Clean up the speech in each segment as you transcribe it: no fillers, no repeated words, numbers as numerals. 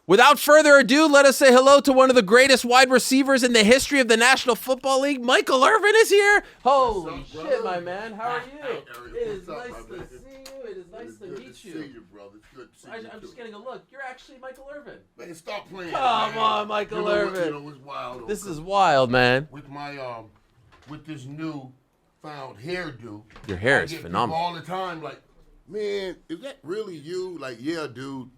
Without further ado, let us say hello to one of the greatest wide receivers in the history of the National Football League. Michael Irvin is here. Holy shit, my man. How are you? It is nice to see you. It is nice to meet you. Good to see you, brother. It's good to see you. I'm just getting a look. You're actually Michael Irvin. Man, stop playing. Come on, Michael Irvin. You know, it's wild. This is wild, man. With my with this new found hairdo. Your hair is I get phenomenal. people all the time, like, man, is that really you? Like, yeah, dude.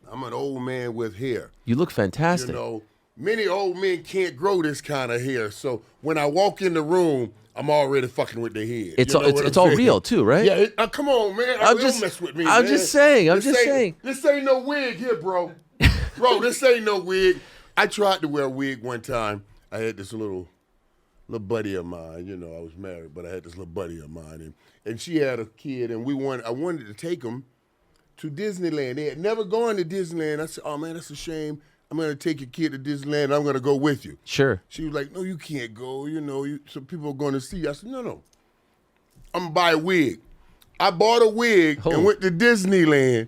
I'm an old man with hair. You look fantastic. You know, many old men can't grow this kind of hair. So when I walk in the room, I'm already fucking with the head. It's all real too, right? Yeah, come on, man. Don't mess with me, I'm man. just saying. I'm just saying. This ain't no wig here, bro. Bro, this ain't no wig. I tried to wear a wig one time. I had this little buddy of mine. You know, I was married, but I had this little buddy of mine, and she had a kid, and I wanted to take him to Disneyland. They had never gone to Disneyland. I said, oh, man, that's a shame. I'm going to take your kid to Disneyland. I'm going to go with you. Sure. She was like, no, you can't go. You know, some people are going to see you. I said, no. I'm going to buy a wig. I bought a wig and went to Disneyland.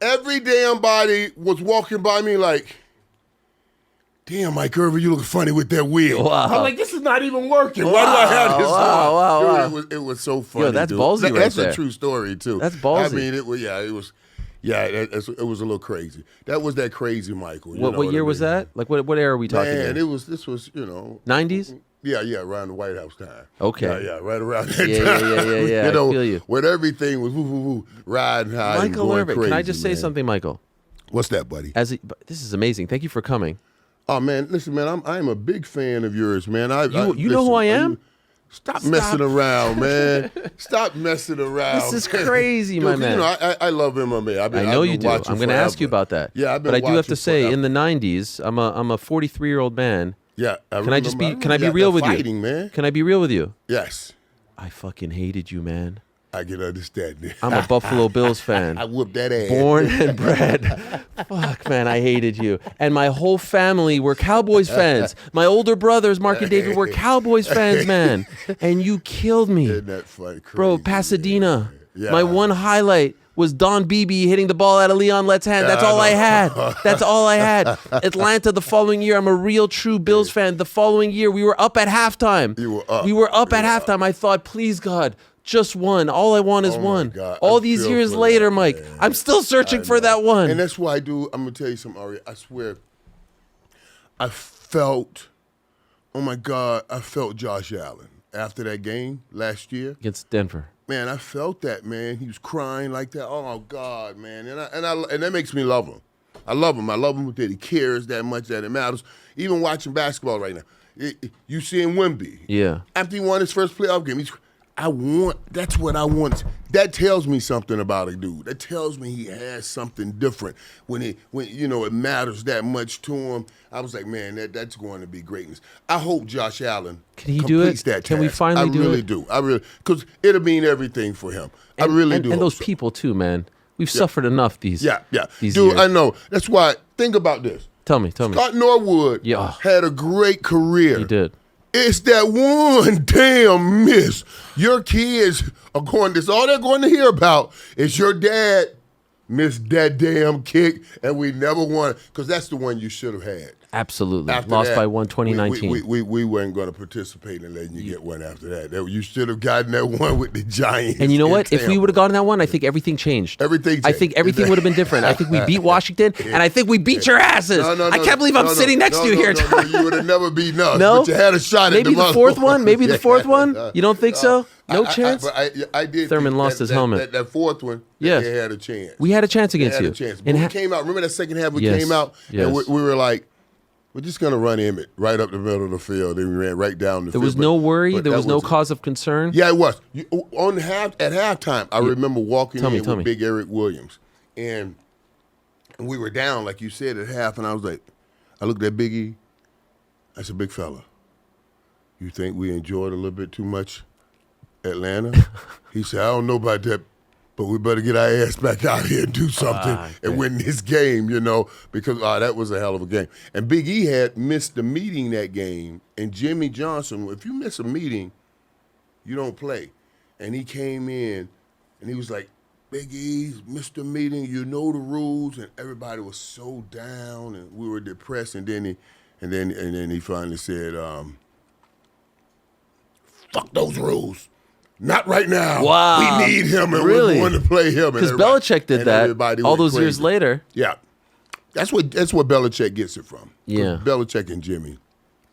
Every damn body was walking by me like, damn, Mike Irvin, you look funny with that wig. Wow. I'm like, this is not even working. Why do I have this on? Wow. Dude, it was so funny. Yo, that's dude. ballsy right That's there. a true story, too. That's ballsy. I mean, it was a little crazy. That was that crazy Michael. What year was that? Like, what era are we talking Man, here? this was, 90s? Yeah, around the White House time. Okay. Yeah, right around that time. Yeah, You know, I feel you. when everything was riding high and Michael going Irvin, crazy, can I just say man. something, Michael? What's that, buddy? This is amazing. Thank you for coming. Oh, man, listen, man, I'm a big fan of yours, man. You know who I am? Stop messing around, man. Stop messing around. This is crazy, my man. You know, I love MMA. I know you do. I'm going to ask you about that. Yeah, but I do have to say, in the 90s, I'm a 43-year-old man. Yeah, Can I be real with you? Man. Can I be real with you? Yes. I fucking hated you, man. I can understand that. I'm a Buffalo Bills fan. I whooped that ass. Born and bred. Fuck, man, I hated you. And my whole family were Cowboys fans. My older brothers, Mark and David, were Cowboys fans, man. And you killed me. Isn't that funny? Crazy, Bro, Pasadena. Yeah. My one highlight was Don Beebe hitting the ball out of Leon Lett's hand. That's all I had. That's all I had. Atlanta the following year, I'm a real true Bills fan. The following year, we were up at halftime. You were up. We were up at halftime. I thought, please, God, just one. All I want is one. God. All I these feel years for later, that, Mike, man. I'm still searching for that one. And that's why I'm going to tell you something, Ari. I swear, I felt Josh Allen after that game last year. Against Denver. Man, I felt that, man. He was crying like that. Oh, God, man. And that makes me love him. I love him. I love him that he cares that much, that it matters. Even watching basketball right now. You seeing Wemby. Yeah. After he won his first playoff game, that's what I want. That tells me something about a dude. That tells me he has something different when it matters that much to him. I was like, man, that's going to be greatness. I hope Josh Allen Can he do it? that Can we task. finally do it? I really do. Because it'll mean everything for him. I really do. And those so. people too, man. We've suffered enough these Dude, years. I know. That's why, think about this. Tell me. Scott Norwood had a great career. He did. It's that one damn miss. Your kids are going, this all they're going to hear about is your dad missed that damn kick and we never won, because that's the one you should have had. Absolutely. After Lost that, by 2019. We weren't going to participate in letting you get one after that. You should have gotten that one with the Giants. And you know what? Tampa. If we would have gotten that one, I think everything changed. Everything changed. I think everything would have been different. I think we beat Washington, and I think we beat your asses. I can't believe I'm sitting next to you here. No, you would have never beaten us. No? But you had a shot Maybe at the the fourth one? Maybe the fourth one? You don't think so? No chance? I did. Thurman lost his helmet. That fourth one, Yes. they had a chance. We had a chance against you. Had a chance. But we came out. Remember that second half we Yes. came out? Yes. And we were like, we're just going to run Emmett right up the middle of the field. And we ran right down the field. There was no worry? There was no cause of concern? Yeah, it was. At halftime, I remember walking in with Big Eric Williams. And we were down, like you said, at half. And I was like, I looked at Big E. I said, big fella, you think we enjoyed a little bit too much Atlanta? He said, I don't know about that, but we better get our ass back out here and do something and win this game, because that was a hell of a game. And Big E had missed the meeting that game, and Jimmy Johnson, if you miss a meeting, you don't play. And he came in, and he was like, Big E's Mr. Meeting, you know the rules, and everybody was so down, and we were depressed. And then he finally said, "Fuck those rules, not right now. Wow, we need him, and really? we're going to play him." Because Belichick did that all those years later. Yeah, that's what Belichick gets it from. Yeah, Belichick and Jimmy,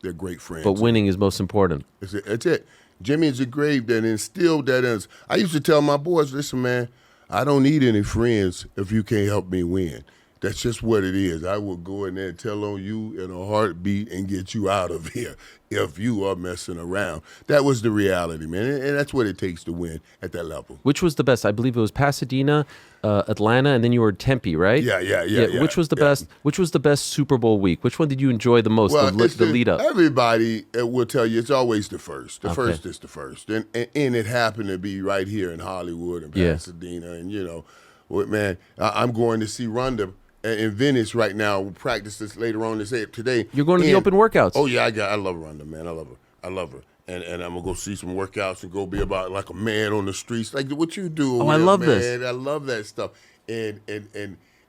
they're great friends. But winning is most important. That's it. Jimmy is a grave that instilled that in us. I used to tell my boys, listen, man, I don't need any friends if you can't help me win. That's just what it is. I will go in there and tell on you in a heartbeat and get you out of here if you are messing around. That was the reality, man. And that's what it takes to win at that level. Which was the best? I believe it was Pasadena, Atlanta, and then you were Tempe, right? Yeah. Which was the best? Which was the best Super Bowl week? Which one did you enjoy the most? Well, the lead up. Everybody will tell you it's always the first. The first is the first, and it happened to be right here in Hollywood and Pasadena, and man, I'm going to see Rhonda in Venice right now. We'll practice this later on today. You're going to the open workouts. Oh yeah, I love Rhonda, man. I love her. And I'm gonna go see some workouts and go be about like a man on the streets, like what you do. Oh, I love this. I love that stuff. And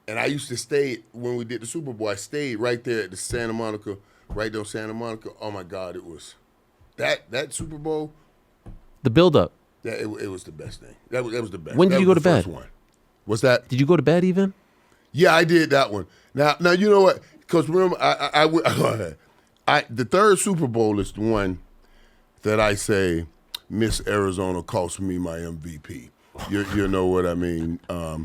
I used to stay when we did the Super Bowl. I stayed right there at the Santa Monica, right there on Santa Monica. Oh my God, it was that Super Bowl. The build up. Yeah, it was the best thing. That was the best. When did you go to bed? One. What's that? Did you go to bed even? Yeah, I did that one. Now you know what? Because remember, the third Super Bowl is the one that I say Miss Arizona cost me my MVP. You know what I mean? I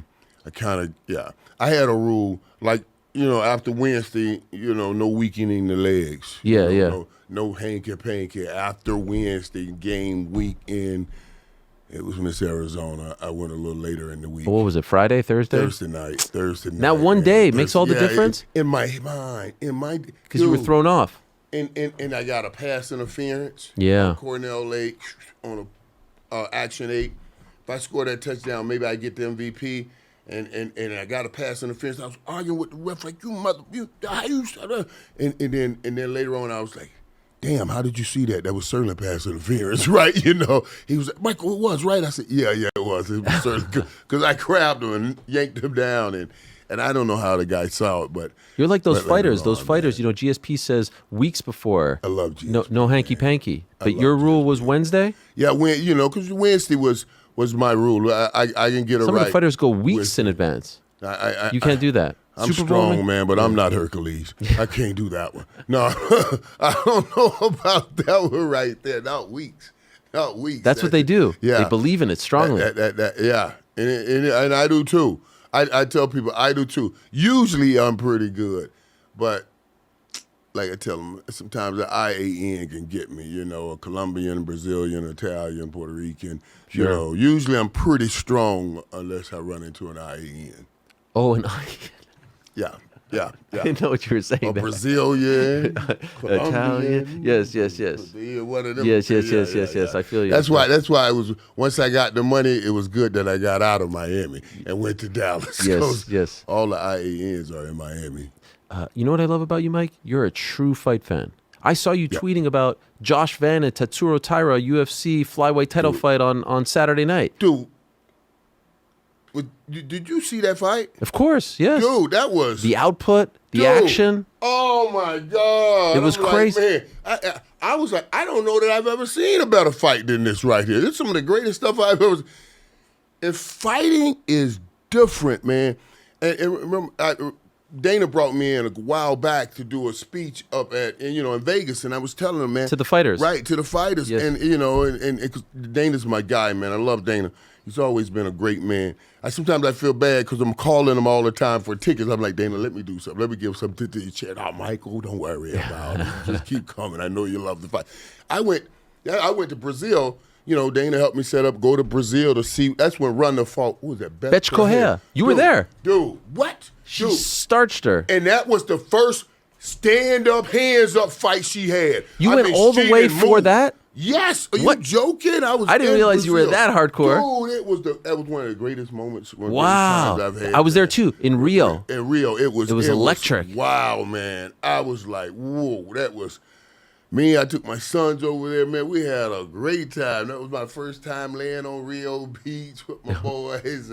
had a rule like after Wednesday, no weakening the legs. No hanky-panky. After Wednesday game weekend, it was Miss Arizona. I went a little later in the week. What was it, Friday, Thursday? Thursday night. Now one day makes all the difference? In my mind. Because you were thrown off. And I got a pass interference. Yeah. On Cornell Lake on a Action 8. If I score that touchdown, maybe I get the MVP. And I got a pass interference. I was arguing with the ref like, and then later on I was like, damn, how did you see that? That was certainly pass interference, right? He was like, Michael, it was, right? I said, yeah, it was. It was certainly because I grabbed him and yanked him down, and I don't know how the guy saw it, but you're like those fighters. GSP says weeks before. I love GSP. No hanky panky. But your rule was Wednesday. Yeah, because Wednesday was my rule. I can get it right. Some of the fighters go weeks in advance. You can't do that. I'm strong, man, but I'm not Hercules. I can't do that one. No, I don't know about that one right there. Not weeks. That's what they do. Yeah. They believe in it strongly. Yeah, and I do too. I tell people I do too. Usually I'm pretty good, but like I tell them, sometimes the IAN can get me, a Colombian, Brazilian, Italian, Puerto Rican. Sure. Usually I'm pretty strong unless I run into an IAN. Oh, an IAN. Yeah. I didn't know what you were saying. A Brazilian, Italian. Yes. One of them. Yes. I feel you. That's why it was. Once I got the money, it was good that I got out of Miami and went to Dallas. Yes. All the IANs are in Miami. You know what I love about you, Mike? You're a true fight fan. I saw you tweeting about Josh Van and Tatsuro Taira UFC flyweight title fight on Saturday night. Dude. Did you see that fight? Of course, yes. Dude, that was... The output, the action. Oh, my God. It was crazy. Like, man, I was like, I don't know that I've ever seen a better fight than this right here. This is some of the greatest stuff I've ever seen. And fighting is different, man. And remember, Dana brought me in a while back to do a speech up in Vegas, and I was telling him, man. To the fighters. Right, to the fighters. Yes. And Dana's my guy, man. I love Dana. He's always been a great man. Sometimes I feel bad because I'm calling him all the time for tickets. I'm like, Dana, let me do something. Let me give something to your chat. Oh, Michael, don't worry about it. Just keep coming. I know you love the fight. I went to Brazil. Dana helped me set up, go to Brazil to see. That's when Ronda fought. What was that? Betch Correa. You were there. Dude, what? She starched her. And that was the first stand-up, hands-up fight she had. You went all the way for that? Yes. Are you joking? I didn't realize you were that hardcore. Dude, that was one of the greatest moments. Wow. I've had. I was there too, in Rio. In Rio, it was electric. Wow, man. I was like, whoa, that was I took my sons over there, man. We had a great time. That was my first time laying on Rio Beach with my boys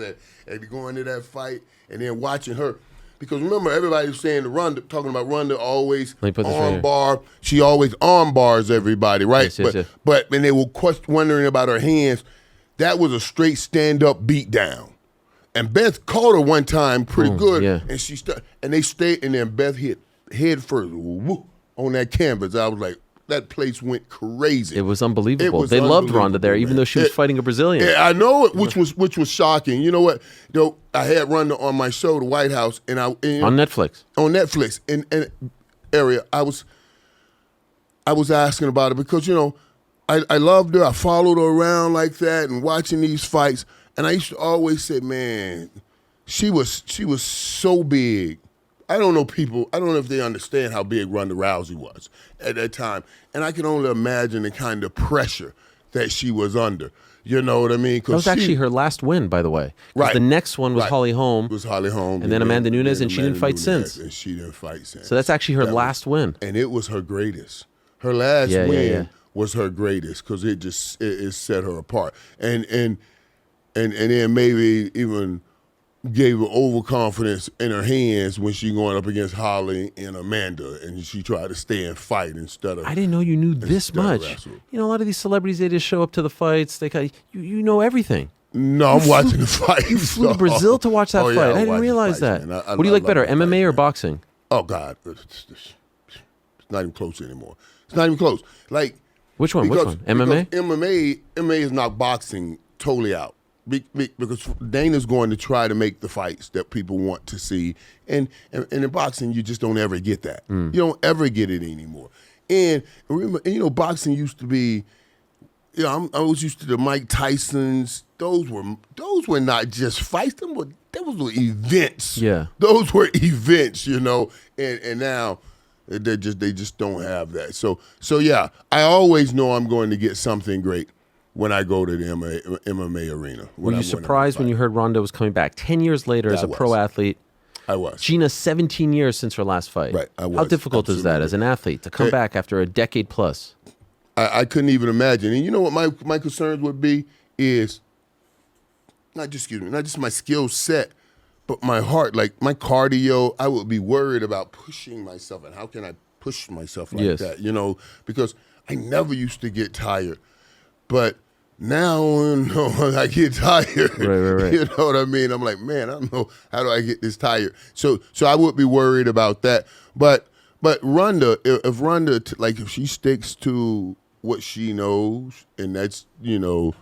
and going to that fight and then watching her. Because remember, everybody was saying talking about Ronda always arm bar. She always arm bars everybody, right? Yes. But when they were wondering about her hands, that was a straight stand-up beat down. And Beth caught her one time pretty good, and and they stayed, and then Beth hit head first on that canvas. I was like, that place went crazy. It was unbelievable. They loved Ronda there, even though she was fighting a Brazilian. I know it, which was shocking. You know what? I had Ronda on my show, The White House, and on Netflix. On Netflix, and area, I was asking about it because I loved her. I followed her around like that and watching these fights. And I used to always say, man, she was so big. I don't know if they understand how big Ronda Rousey was at that time. And I can only imagine the kind of pressure that she was under. You know what I mean? That was actually her last win, by the way. Right. The next one was Holly Holm. It was Holly Holm. And then Amanda Nunes, and she didn't fight since. And she didn't fight since. So that's actually her last win. And it was her greatest. Her last win was her greatest because it set her apart. And then maybe even gave her overconfidence in her hands when she going up against Holly and Amanda, and she tried to stay and fight instead of. I didn't know you knew this much. A lot of these celebrities, they just show up to the fights. They you know everything. No, I'm watching the fight. You flew to Brazil to watch that fight. I didn't realize that. What do you like better, MMA or boxing? Oh God, it's not even close anymore. It's not even close. Like which one? MMA? MMA is not boxing totally out. Because Dana's going to try to make the fights that people want to see, and in boxing you just don't ever get that. You don't ever get it anymore. And remember, boxing used to be, I was used to the Mike Tysons. Those were not just fights. Those were events. Yeah, those were events. And now they just don't have that. So yeah, I always know I'm going to get something great when I go to the MMA arena. Were you surprised when you heard Ronda was coming back 10 years later as a pro athlete? I was. Gina, 17 years since her last fight. Right, I was. How difficult is that as an athlete to come back after a decade plus? I couldn't even imagine. And you know what my concerns would be is not just my skill set, but my heart, like my cardio. I would be worried about pushing myself, and how can I push myself like that? Because I never used to get tired, but now I get tired. Right. You know what I mean? I'm like, man, I don't know, how do I get this tired? So I would be worried about that. But Ronda, if Ronda, if she sticks to what she knows, and that's the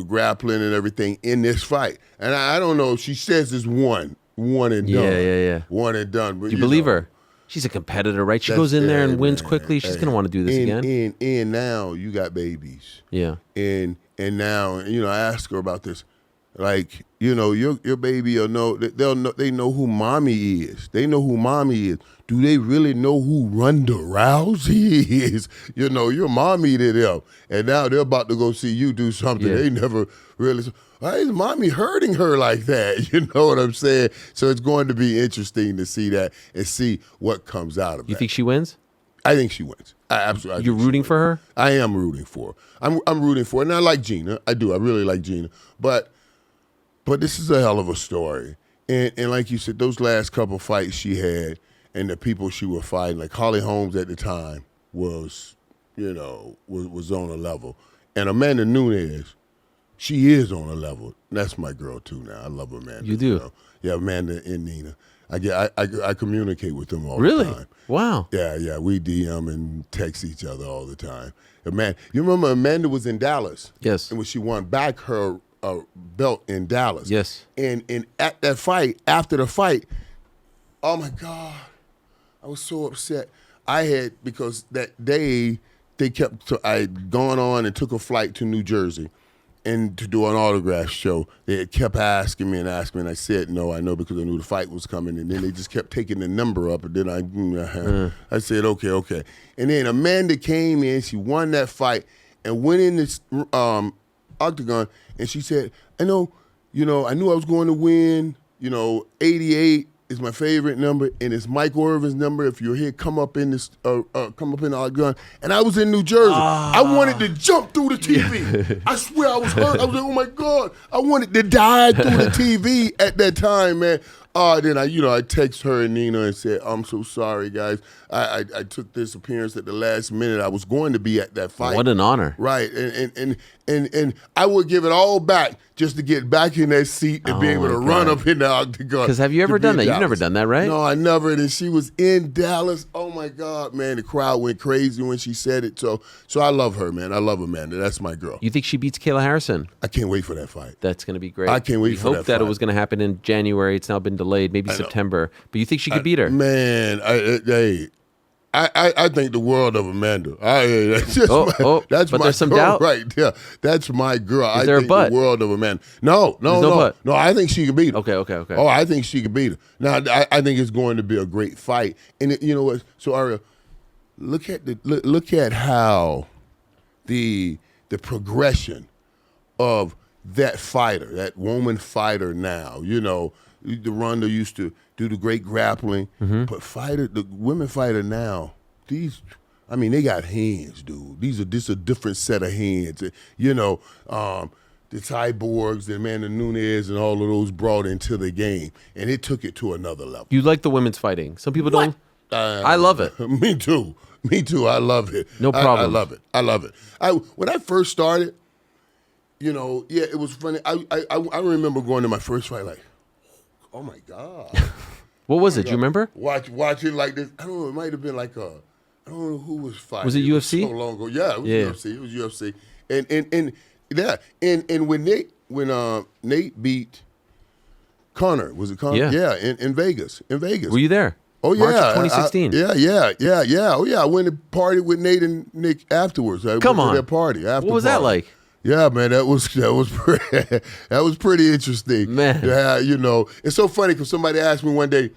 grappling and everything in this fight, and I don't know if she says it's one and done. Yeah. One and done. But do you believe her? She's a competitor, right? She goes in there and wins quickly. She's going to want to do this again. And now you got babies. Yeah. And now, I asked her about this. Like, your baby will know, they know who mommy is. They know who mommy is. Do they really know who Ronda Rousey is? Your mommy to them. And now they're about to go see you do something. Yeah. They never really. Why is mommy hurting her like that? You know what I'm saying? So it's going to be interesting to see that and see what comes out of it. You think she wins? I think she wins. Absolutely. You're rooting for her? I am rooting for her. I'm rooting for her. And I like Gina. I do. I really like Gina. But this is a hell of a story. And like you said, those last couple fights she had and the people she was fighting, like Holly Holmes at the time was on a level. And Amanda Nunes, she is on a level. That's my girl too now. I love Amanda. You do? Yeah, Amanda and Nina. I communicate with them all really? the time. Wow. Yeah. We DM and text each other all the time. You remember Amanda was in Dallas? Yes. And when she won back her belt in Dallas. Yes. And at that fight, after the fight, oh my God, I was so upset. Because that day I had gone on and took a flight to New Jersey and to do an autograph show. They kept asking me, and I said no, I know, because I knew the fight was coming. And then they just kept taking the number up, and then I said okay. And then Amanda came in, she won that fight, and went in this octagon, and she said, I knew I was going to win. 88 is was my favorite number, and it's Michael Irvin's number. If you're here, come up in this, come up in the gun. And I was in New Jersey. I wanted to jump through the TV. I swear I was hurt. I was like, oh my God. I wanted to die through the TV at that time, man. Then I text her and Nina and said, I'm so sorry, guys. I took this appearance at the last minute. I was going to be at that fight. What an honor. Right. And I would give it all back just to get back in that seat and be able to run up in the octagon. Because have you ever done that? You've never done that, right? No, I never. And she was in Dallas. Oh, my God, man. The crowd went crazy when she said it. So I love her, man. I love Amanda. That's my girl. You think she beats Kayla Harrison? I can't wait for that fight. That's going to be great. I can't wait for that fight. We hoped that it was going to happen in January. It's now been delayed, maybe September. But you think she could beat her? Man, I think the world of Amanda. That's but my there's some girl doubt right there. That's my girl. Is there a but? The world of Amanda. No. I think she can beat her. Okay. Oh, I think she can beat her. Now, I think it's going to be a great fight. And you know what? So Ariel, look at how the progression of that fighter, that woman fighter now. You know, the Ronda used to do the great grappling, but the women fighter now, they got hands, dude. This is a different set of hands. You know, the cyborgs, the Amanda Nunes, and all of those brought into the game, and it took it to another level. You like the women's fighting? Some people don't. I love it. Me too. I love it. No problem. I love it. When I first started, you know, it was funny. I remember going to my first fight like, oh my God. What was it? Do you remember? Watching like this. I don't know. It might have been like I don't know who was fighting. Was it UFC? So long ago. Yeah, it was UFC. It was UFC. And when Nate beat Conor, was it Conor? Yeah, in Vegas. Were you there? Oh yeah, March of 2016. Yeah. Oh yeah, I went and partied with Nate and Nick afterwards. Come on, that party. What was that like? Yeah, man, that was pretty interesting. Man, yeah, you know, it's so funny because somebody asked me one day,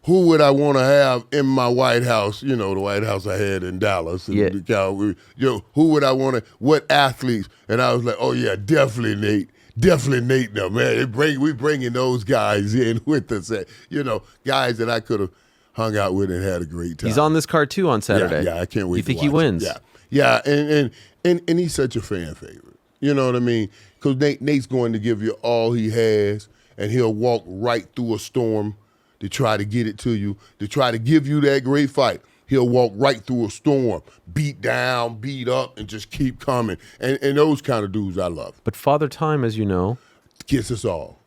who would I want to have in my White House? You know, the White House I had in Dallas. And you know, who would I want to? What athletes? And I was like, oh yeah, definitely Nate. Definitely Nate. Now, man, we bringing those guys in with us. You know, guys that I could have hung out with and had a great time. He's on this card too on Saturday. Yeah, I can't wait. You think he wins? Yeah, and he's such a fan favorite. You know what I mean? Because Nate's going to give you all he has, and he'll walk right through a storm to try to get it to you, to try to give you that great fight. He'll walk right through a storm, beat down, beat up, and just keep coming. And those kind of dudes I love. But Father Time, as you know, gets us all.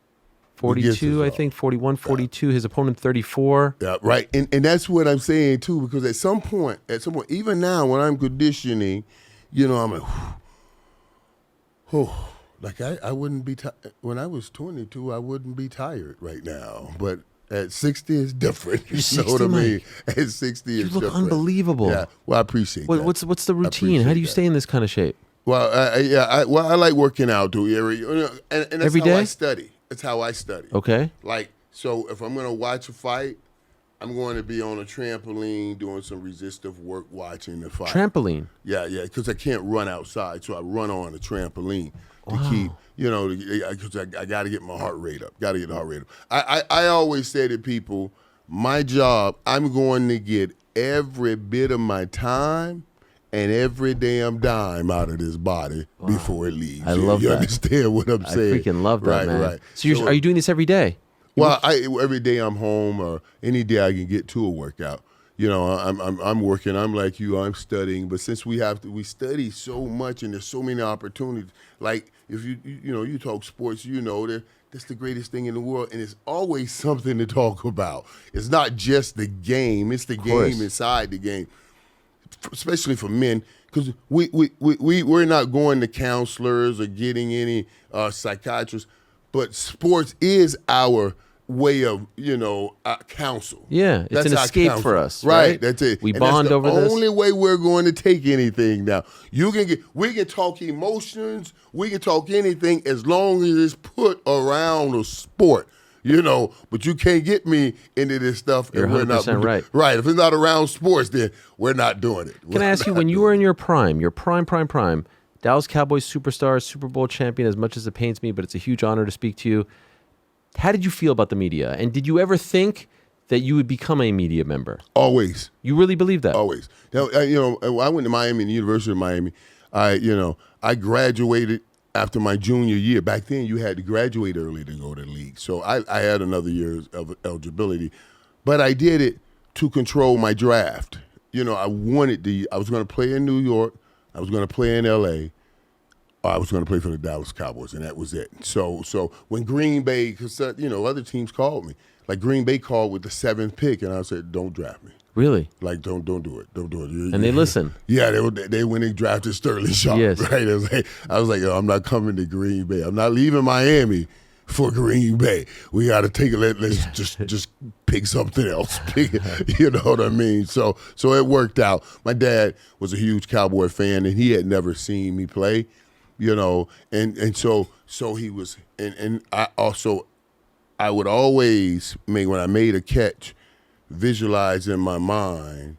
42, I think, 41, 42. His opponent, 34. Yeah, right. And that's what I'm saying, too, because at some point, even now when I'm conditioning, you know, I'm like, like I wouldn't be when I was 22, I wouldn't be tired right now. But at 60 is different. You know what I mean? At 60 is different. You look unbelievable. Yeah. Well, I appreciate that. What's the routine? How do you stay in this kind of shape? Well, I like working out too. And that's every day? How I study. That's how I study. Okay. Like, so if I'm going to watch a fight, I'm going to be on a trampoline doing some resistive work watching the fight. Trampoline? Yeah, because I can't run outside, so I run on a trampoline to keep, you know, because I got to get my heart rate up. Got to get the heart rate up. I always say to people, my job, I'm going to get every bit of my time and every damn dime out of this body before it leaves. I love that. You understand what I'm saying? I freaking love that, man. Right. So are you doing this every day? Well, every day I'm home, or any day I can get to a workout. You know, I'm working. I'm like you. I'm studying. But since we study so much, and there's so many opportunities. Like if you talk sports, you know that's the greatest thing in the world, and it's always something to talk about. It's not just the game; it's the game inside the game. Especially for men, because we're not going to counselors or getting any psychiatrists, but sports is our way of, counsel. Yeah, it's an escape for us. Right? That's it. We bond over this. That's the only way we're going to take anything now. We can talk emotions, we can talk anything as long as it's put around a sport. But you can't get me into this stuff. You're 100% right. Right. If it's not around sports, then we're not doing it. Can I ask you, when you were in your prime, Dallas Cowboys superstar, Super Bowl champion, as much as it pains me, but it's a huge honor to speak to you. How did you feel about the media? And did you ever think that you would become a media member? Always. You really believe that? Always. Now, I went to Miami, the University of Miami. I graduated after my junior year. Back then, you had to graduate early to go to the league. So I had another year of eligibility. But I did it to control my draft. I was going to play in New York. I was going to play in L.A. I was going to play for the Dallas Cowboys, and that was it. So when Green Bay, because other teams called me, like Green Bay called with the 7th pick, and I said, "Don't draft me." Really? Like don't do it. Don't do it. And they listen. Yeah, they went and drafted Sterling Sharp. Yes. Right. I was like, "Yo, I'm not coming to Green Bay. I'm not leaving Miami for Green Bay. We got to take it. Let's just pick something else. You know what I mean?" So it worked out. My dad was a huge Cowboy fan, and he had never seen me play. And so he was, and I would always when I made a catch, visualize in my mind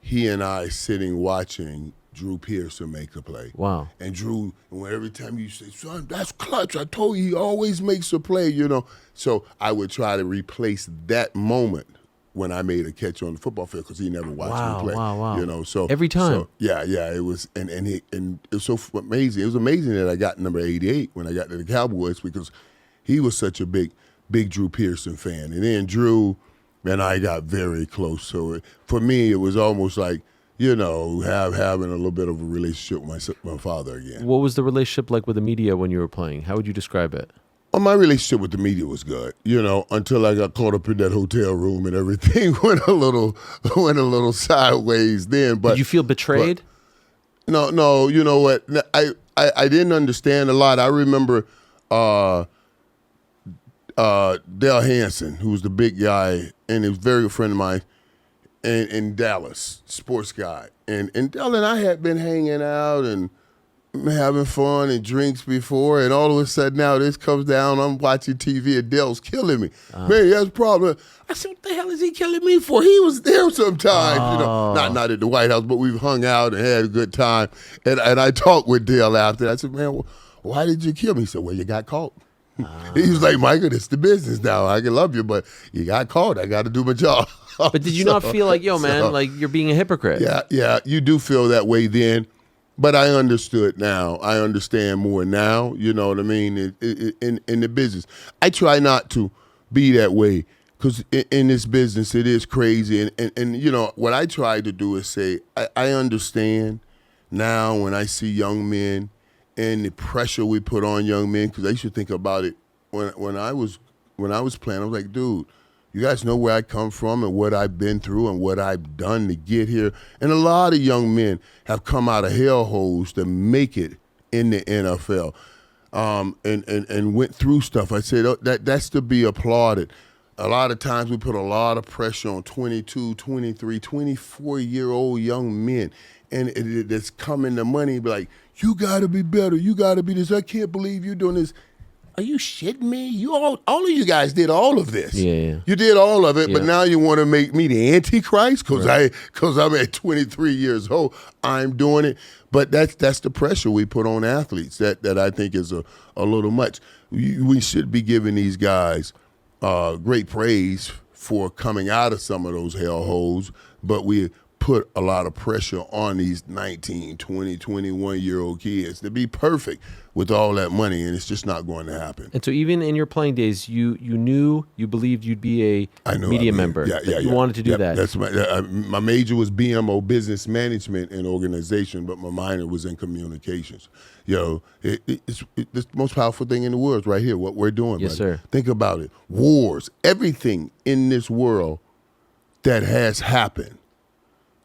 he and I sitting watching Drew Pearson make a play. Wow. And Drew, every time you say, "Son, that's clutch. I told you he always makes a play," So I would try to replace that moment when I made a catch on the football field because he never watched me play. Wow. So every time. So, yeah, it was, and it was so amazing. It was amazing that I got number 88 when I got to the Cowboys because he was such a big Drew Pearson fan, and then Drew and I got very close. So for me, it was almost like having a little bit of a relationship with my father again. What was the relationship like with the media when you were playing? How would you describe it? Well, my relationship with the media was good, until I got caught up in that hotel room and everything went a little sideways then. But did you feel betrayed? No. You know what? I didn't understand a lot. I remember Dale Hansen, who was the big guy, and he was a very good friend of mine, in Dallas, sports guy. And Dale and I had been hanging out and having fun and drinks before, and all of a sudden now this comes down, I'm watching TV, and Dale's killing me. Man, that's a problem. I said, "What the hell is he killing me for? He was there sometimes." Not at the White House, but we've hung out and had a good time. And I talked with Dale after. I said, "Man, why did you kill me?" He said, "Well, you got caught." He was like, "Michael, it's the business now. I can love you, but you got caught. I got to do my job." But did you not feel like, like you're being a hypocrite? Yeah, you do feel that way then. But I understood now. I understand more now. You know what I mean? In the business, I try not to be that way because in this business, it is crazy. And what I try to do is say, I understand now when I see young men and the pressure we put on young men. Because I used to think about it when I was playing. I was like, dude, you guys know where I come from and what I've been through and what I've done to get here. And a lot of young men have come out of hellholes to make it in the NFL and went through stuff. I said that's to be applauded. A lot of times we put a lot of pressure on 22, 23, 24-year-old young men. And it's coming to money, be like, "You got to be better. You got to be this. I can't believe you're doing this." Are you shitting me? You all of you guys did all of this. Yeah. You did all of it, but now you want to make me the Antichrist because I'm at 23 years old. I'm doing it, but that's the pressure we put on athletes that I think is a little much. We should be giving these guys great praise for coming out of some of those hellholes, but we put a lot of pressure on these 19, 20, 21-year-old kids to be perfect with all that money, and it's just not going to happen. And so even in your playing days, you believed you'd be a media member. You wanted to do that. That's my major was BMO, business management and organization, but my minor was in communications. It's the most powerful thing in the world is right here, what we're doing. Yes, sir. Think about it. Wars, everything in this world that has happened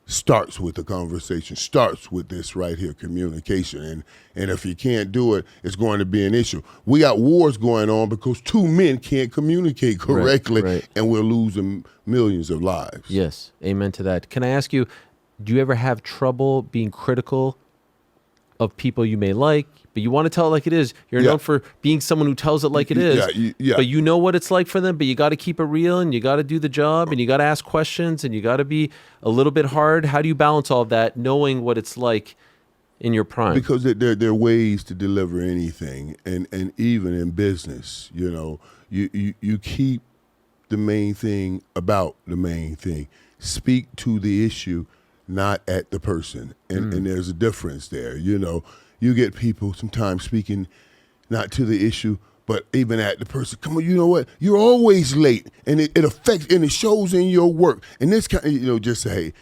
starts with a conversation, starts with this right here, communication. And if you can't do it, it's going to be an issue. We got wars going on because two men can't communicate correctly, and we're losing millions of lives. Yes, amen to that. Can I ask you, do you ever have trouble being critical of people you may like, but you want to tell it like it is? You're known for being someone who tells it like it is, but you know what it's like for them, but you got to keep it real, and you got to do the job, and you got to ask questions, and you got to be a little bit hard. How do you balance all of that, knowing what it's like in your prime? Because there are ways to deliver anything, and even in business, you keep the main thing about the main thing. Speak to the issue, not at the person. And there's a difference there. You get people sometimes speaking not to the issue, but even at the person. Come on, you know what? You're always late, and it affects, and it shows in your work. And this kind of, just say,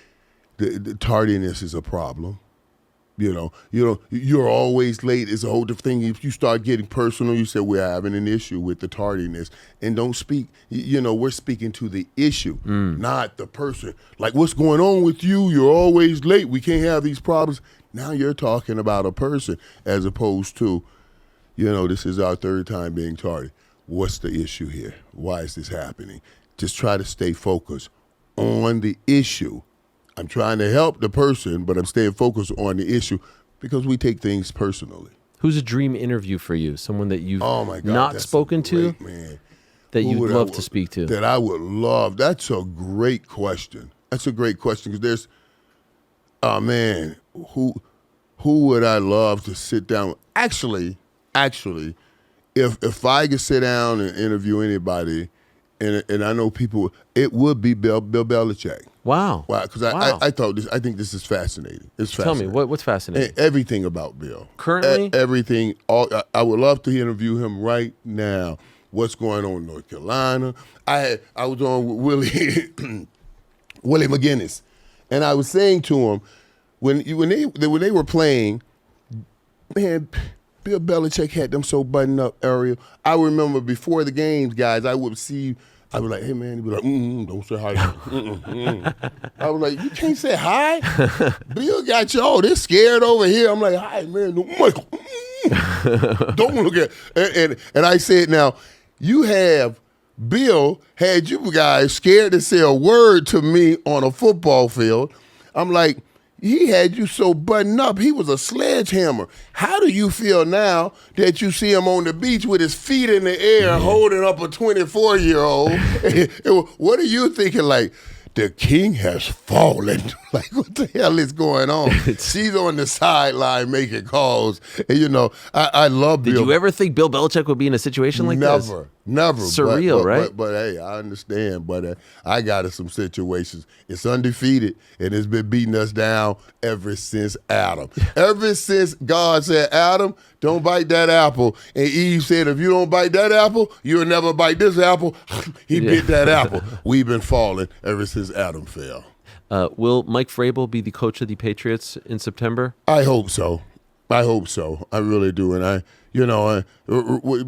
hey, the tardiness is a problem. You're always late is a whole different thing. If you start getting personal, you say we're having an issue with the tardiness, and don't speak. We're speaking to the issue, not the person. Like, what's going on with you? You're always late. We can't have these problems. Now you're talking about a person as opposed to, this is our third time being tardy. What's the issue here? Why is this happening? Just try to stay focused on the issue. I'm trying to help the person, but I'm staying focused on the issue because we take things personally. Who's a dream interview for you? Someone that you've not spoken to? Man. That you'd love to speak to? That I would love. That's a great question. That's a great question because there's, who would I love to sit down with? Actually, if I could sit down and interview anybody, and I know people, it would be Bill Belichick. Wow. Because I think this is fascinating. It's fascinating. Tell me, what's fascinating? Everything about Bill. Currently? Everything. I would love to interview him right now. What's going on in North Carolina? I was on with Willie McGinnis, and I was saying to him, when they were playing, man, Bill Belichick had them so buttoned up, Ariel. I remember before the games, guys, I would see, I was like, hey, man, he'd be like, don't say hi. I was like, you can't say hi? Bill got y'all, they're scared over here. I'm like, hi, man, no, Michael. Don't look at, and I said, now, you have, Bill had you guys scared to say a word to me on a football field. I'm like, he had you so buttoned up. He was a sledgehammer. How do you feel now that you see him on the beach with his feet in the air holding up a 24-year-old? What are you thinking? Like, the king has fallen. Like, what the hell is going on? She's on the sideline making calls. And, I love Bill. Did you ever think Bill Belichick would be in a situation like this? Never. Surreal, right? But hey, I understand. But I got in some situations. It's undefeated, and it's been beating us down ever since Adam. Ever since God said, Adam, don't bite that apple. And Eve said, if you don't bite that apple, you'll never bite this apple. He bit that apple. We've been falling ever since Adam fell. Will Mike Vrabel be the coach of the Patriots in September? I hope so. I really do. And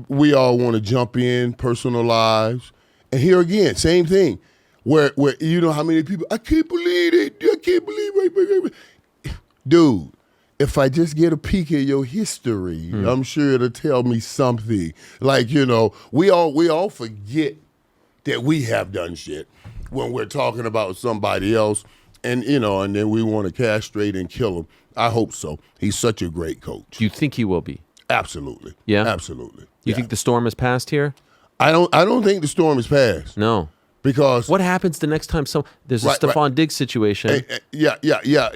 we all want to jump in personal lives. And here again, same thing. Where how many people, I can't believe it. I can't believe it. Dude, if I just get a peek at your history, I'm sure it'll tell me something. Like, we all forget that we have done shit when we're talking about somebody else, and and then we want to castrate and kill him. I hope so. He's such a great coach. Do you think he will be? Absolutely. Yeah? Absolutely. You think the storm has passed here? I don't think the storm has passed. No. Because what happens the next time there's a Stephon Diggs situation? Yeah.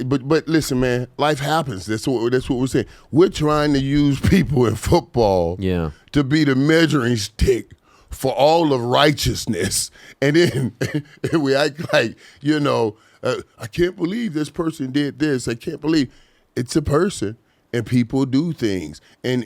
But listen, man, life happens. That's what we're saying. We're trying to use people in football to be the measuring stick for all of righteousness. And then we act like, I can't believe this person did this. I can't believe it's a person, and people do things. And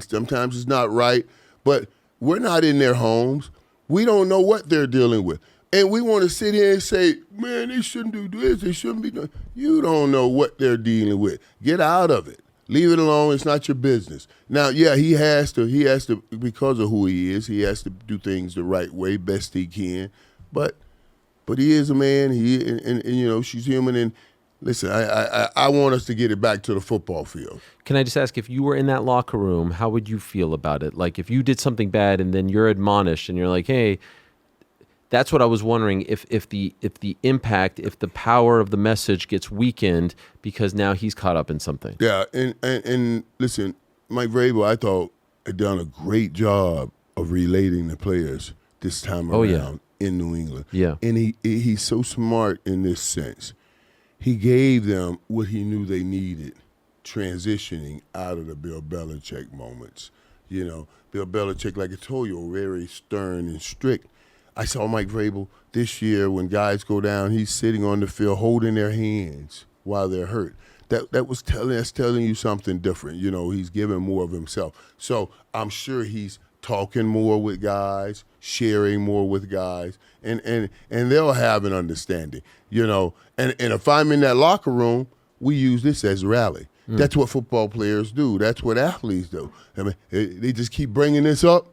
sometimes it's not right, but we're not in their homes. We don't know what they're dealing with. And we want to sit here and say, man, they shouldn't do this. They shouldn't be doing. You don't know what they're dealing with. Get out of it. Leave it alone. It's not your business. Now, he has to, because of who he is, he has to do things the right way, best he can. But he is a man. And she's human. And listen, I want us to get it back to the football field. Can I just ask, if you were in that locker room, how would you feel about it? Like, if you did something bad and then you're admonished and you're like, hey, that's what I was wondering, if the impact, if the power of the message gets weakened because now he's caught up in something. Yeah, and listen, Mike Vrabel, I thought, had done a great job of relating the players this time around in New England. Yeah. And he's so smart in this sense. He gave them what he knew they needed, transitioning out of the Bill Belichick moments. Bill Belichick, like I told you, very stern and strict. I saw Mike Vrabel this year when guys go down, he's sitting on the field holding their hands while they're hurt. That's telling you something different. You know, he's giving more of himself. So I'm sure he's talking more with guys, sharing more with guys, and they'll have an understanding. You know, and if I'm in that locker room, we use this as rally. That's what football players do. That's what athletes do. I mean, they just keep bringing this up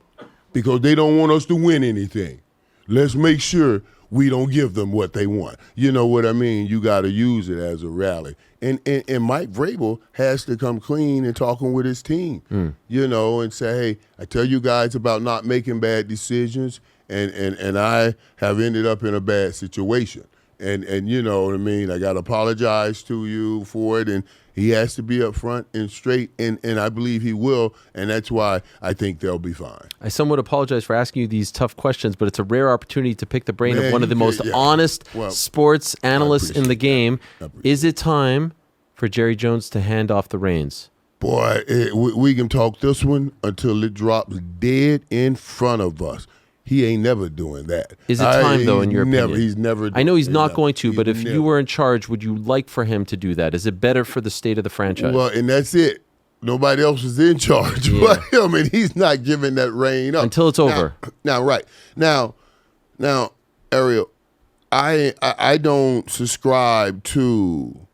because they don't want us to win anything. Let's make sure we don't give them what they want. You know what I mean? You got to use it as a rally. And Mike Vrabel has to come clean and talking with his team, you know, and say, hey, I tell you guys about not making bad decisions, and I have ended up in a bad situation. And you know what I mean? I got to apologize to you for it, and he has to be upfront and straight, and I believe he will, and that's why I think they'll be fine. I somewhat apologize for asking you these tough questions, but it's a rare opportunity to pick the brain of one of the most honest sports analysts in the game. Is it time for Jerry Jones to hand off the reins? Boy, we can talk this one until it drops dead in front of us. He ain't never doing that. Is it time, though, in your opinion? He's never. I know he's not going to, but if you were in charge, would you like for him to do that? Is it better for the state of the franchise? Well, and that's it. Nobody else is in charge but him, and he's not giving that reign up. Until it's over. Now, Ariel, I don't subscribe to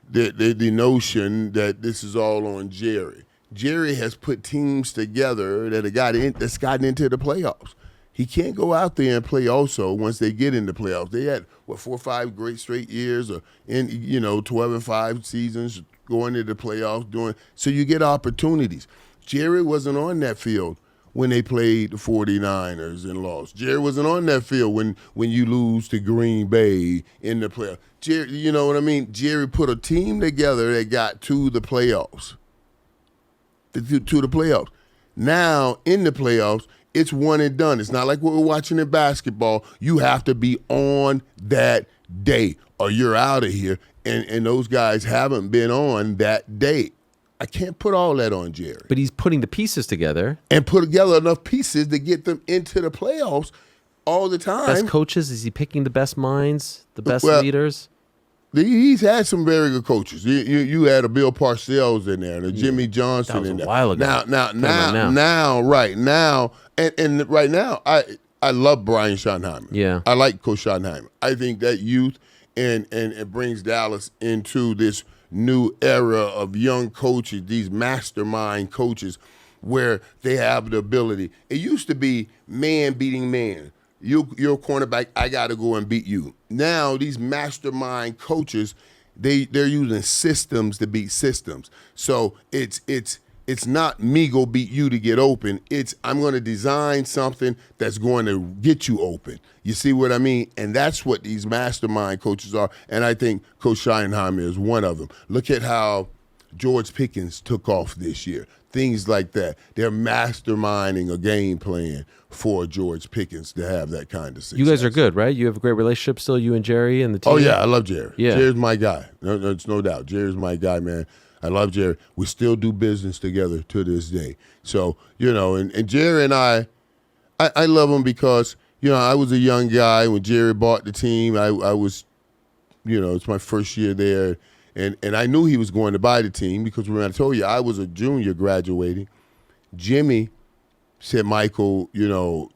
the notion that this is all on Jerry. Jerry has put teams together that's gotten into the playoffs. He can't go out there and play also once they get into playoffs. They had, 4 or 5 great straight years, or 12-5 seasons going into the playoffs. So you get opportunities. Jerry wasn't on that field when they played the 49ers and lost. Jerry wasn't on that field when you lose to Green Bay in the playoffs. Jerry, you know what I mean? Jerry put a team together that got to the playoffs. To the playoffs. Now, in the playoffs, it's one and done. It's not like what we're watching in basketball. You have to be on that day or you're out of here. And those guys haven't been on that day. I can't put all that on Jerry. But he's putting the pieces together. And put together enough pieces to get them into the playoffs all the time. Best coaches? Is he picking the best minds, the best leaders? He's had some very good coaches. You had a Bill Parcells in there and a Jimmy Johnson in there. That was a while ago. Now, and right now, I love Brian Schottenheimer. Yeah. I like Coach Schottenheimer. I think that youth and it brings Dallas into this new era of young coaches, these mastermind coaches, where they have the ability. It used to be man beating man. You're a cornerback, I got to go and beat you. Now, these mastermind coaches, they're using systems to beat systems. So it's not me go beat you to get open. It's I'm going to design something that's going to get you open. You see what I mean? And that's what these mastermind coaches are. And I think Coach Schottenheimer is one of them. Look at how George Pickens took off this year. Things like that. They're masterminding a game plan for George Pickens to have that kind of success. You guys are good, right? You have a great relationship still, you and Jerry and the team? Oh, yeah, I love Jerry. Yeah. Jerry's my guy. There's no doubt. Jerry's my guy, man. I love Jerry. We still do business together to this day. So, and Jerry and I love him because, I was a young guy when Jerry bought the team. I was, it's my first year there. And I knew he was going to buy the team because when I told you I was a junior graduating, Jimmy said, Michael,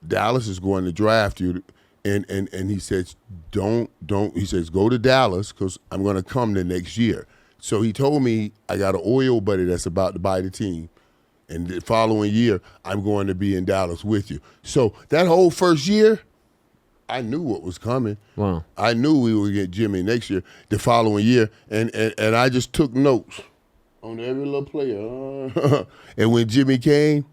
Dallas is going to draft you. And he says, he says, go to Dallas because I'm going to come the next year. So he told me I got an oil buddy that's about to buy the team. And the following year, I'm going to be in Dallas with you. So that whole first year, I knew what was coming. Wow. I knew we would get Jimmy next year, the following year. And I just took notes on every little player. And when Jimmy came,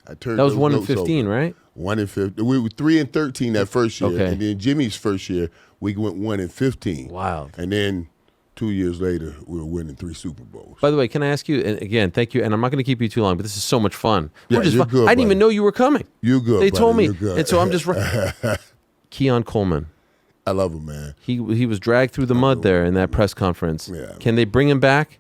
I turned That was those 1-15, right? 1-15. We were 3-13 that first year. Okay. And then Jimmy's first year, we went 1-15. Wow. And then 2 years later, we were winning 3 Super Bowls. By the way, can I ask you, and again, thank you, and I'm not going to keep you too long, but this is so much fun. Yeah, you're good, I didn't even know you were coming. You're good, They told me. You're good. And so I'm just... Keon Coleman. I love him, man. He was dragged through the mud there in that press conference. Yeah. Can they bring him back?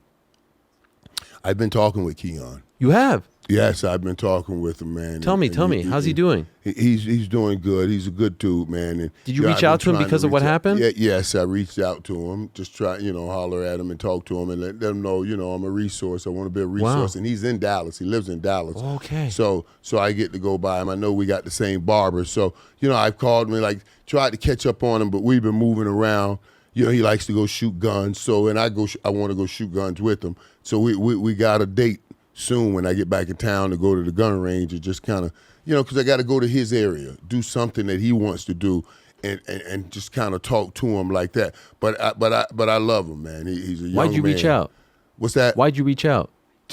I've been talking with Keon. You have? Yes, I've been talking with him, man. Tell me, how's he doing? He's doing good. He's a good dude, man. And, did you reach out to him because of what happened? Yes, I reached out to him. Just try, holler at him and talk to him and let them know, I'm a resource. I want to be a resource. Wow. And he's in Dallas. He lives in Dallas. Okay. So I get to go by him. I know we got the same barber. So, I've called him and tried to catch up on him, but we've been moving around. He likes to go shoot guns. So, and I want to go shoot guns with him. So we got a date soon when I get back in town to go to the gun range and just kind of, because I got to go to his area, do something that he wants to do, and just kind of talk to him like that. But I love him, man. He's a young man. Why'd you reach out? What's that? Why'd you reach out?